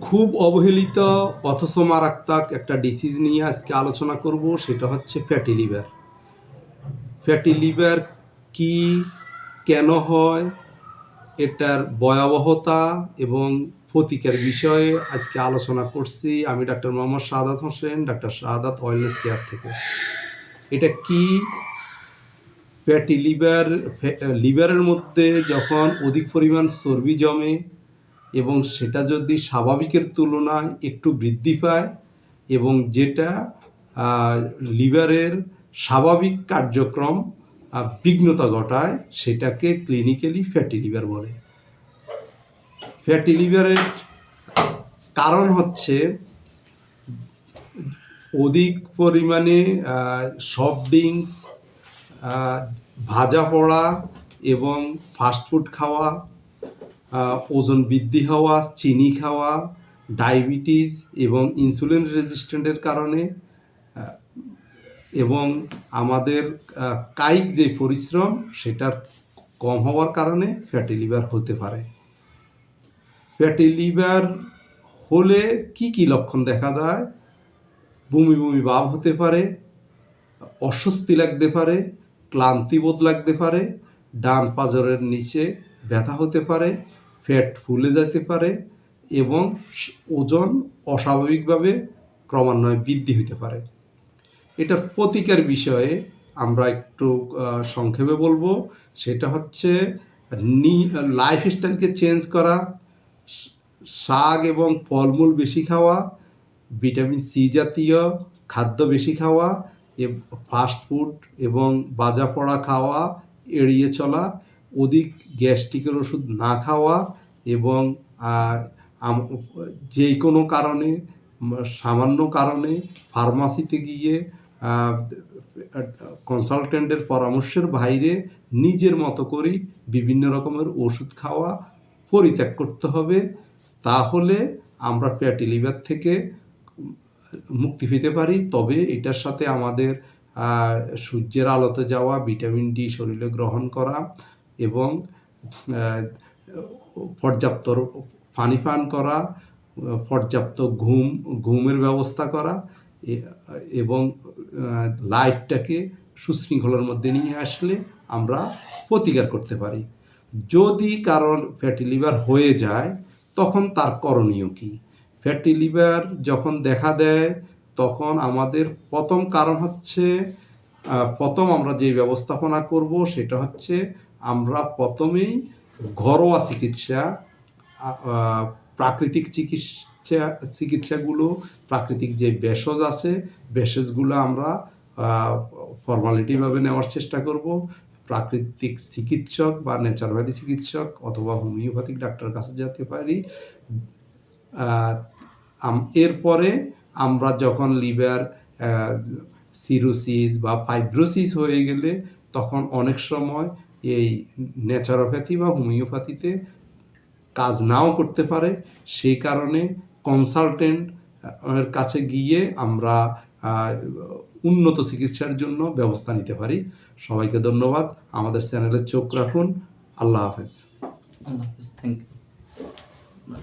খুব অবহেলিত অথচ মারাত্মক একটা ডিসিজ নিয়ে আজকে আলোচনা করব, সেটা হচ্ছে ফ্যাটি লিভার। ফ্যাটি লিভার কি, কেন হয়, এটার ভয়াবহতা এবং প্রতিকার বিষয়ে আজকে আলোচনা করছি। আমি ডাক্তার মোহাম্মদ শাহাদাত হোসেন, ডাক্তার শাহাদাত ওয়েলনেস কেয়ার থেকে। এটা কি? ফ্যাটি লিভার, লিভারের মধ্যে যখন অধিক পরিমাণ চর্বি জমে এবং সেটা যদি স্বাভাবিকের তুলনায় একটু বৃদ্ধি পায় এবং যেটা লিভারের স্বাভাবিক কার্যক্রম বিঘ্নতা ঘটায়, সেটাকে ক্লিনিক্যালি ফ্যাটি লিভার বলে। ফ্যাটি লিভারের কারণ হচ্ছে অধিক পরিমাণে সফট ড্রিঙ্কস, ভাজা পোড়া এবং ফাস্টফুড খাওয়া, ওজন বৃদ্ধি হওয়া, চিনি খাওয়া, ডায়াবেটিস এবং ইনসুলিন রেজিস্ট্যান্টের কারণে এবং আমাদের কায়িক যে পরিশ্রম সেটার কম হওয়ার কারণে ফ্যাটি লিভার হতে পারে। ফ্যাটি লিভার হলে কি কি লক্ষণ দেখা যায়? বমি বমি ভাব হতে পারে, অস্বস্তি লাগতে পারে, ক্লান্তিবোধ লাগতে পারে, ডান পাঁজরের নিচে ব্যথা হতে পারে, ফ্যাট ফুলে যেতে পারে এবং ওজন অস্বাভাবিকভাবে ক্রমান্বয়ে বৃদ্ধি হতে পারে। এটার প্রতিকার বিষয়ে আমরা একটু সংক্ষেপে বলবো। সেটা হচ্ছে লাইফস্টাইলকে চেঞ্জ করা, শাক এবং ফলমূল বেশি খাওয়া, ভিটামিন সি জাতীয় খাদ্য বেশি খাওয়া, ফাস্টফুড এবং ভাজা পোড়া খাওয়া এড়িয়ে চলা, অধিক গ্যাস্ট্রিকের ওষুধ না খাওয়া এবং যে কোনো কারণে, সামান্য কারণে ফার্মাসিতে গিয়ে কনসালটেন্টের পরামর্শের বাইরে নিজের মতো করে বিভিন্ন রকমের ওষুধ খাওয়া পরিত্যাগ করতে হবে। তাহলে আমরা ফ্যাটি লিভার থেকে মুক্তি পেতে পারি। তবে এটার সাথে আমাদের সূর্যের আলোতে যাওয়া, ভিটামিন ডি শরীরে গ্রহণ করা এবং পর্যাপ্ত পানি পান করা, পর্যাপ্ত ঘুমের ব্যবস্থা করা এবং লাইফটাকে সুশৃঙ্খলার মধ্যে নিয়ে আসলে আমরা প্রতিকার করতে পারি। যদি কারোর ফ্যাটি লিভার হয়ে যায় তখন তার করণীয় কী? ফ্যাটি লিভার যখন দেখা দেয় তখন আমাদের প্রথম কারণ হচ্ছে, প্রথম আমরা যে ব্যবস্থাপনা করব সেটা হচ্ছে আমরা প্রথমেই ঘরোয়া চিকিৎসা, প্রাকৃতিক চিকিৎসাগুলো, প্রাকৃতিক যে ভেষজ আছে ভেষজগুলো আমরা ফর্মালিটিভাবে নেওয়ার চেষ্টা করব। প্রাকৃতিক চিকিৎসক বা ন্যাচারোপ্যাথি চিকিৎসক অথবা হোমিওপ্যাথিক ডাক্তারের কাছে যেতে পারি। এরপরে আমরা যখন লিভার সিরোসিস বা ফাইব্রোসিস হয়ে গেলে তখন অনেক সময় এই ন্যাচারোপ্যাথি বা হোমিওপ্যাথিতে কাজ নাও করতে পারে। সেই কারণে কনসালটেন্টের কাছে গিয়ে আমরা উন্নত চিকিৎসার জন্য ব্যবস্থা নিতে পারি। সবাইকে ধন্যবাদ। আমাদের চ্যানেলে চোখ রাখুন। আল্লাহ হাফেজ। আল্লাহ হাফেজ। Thank you.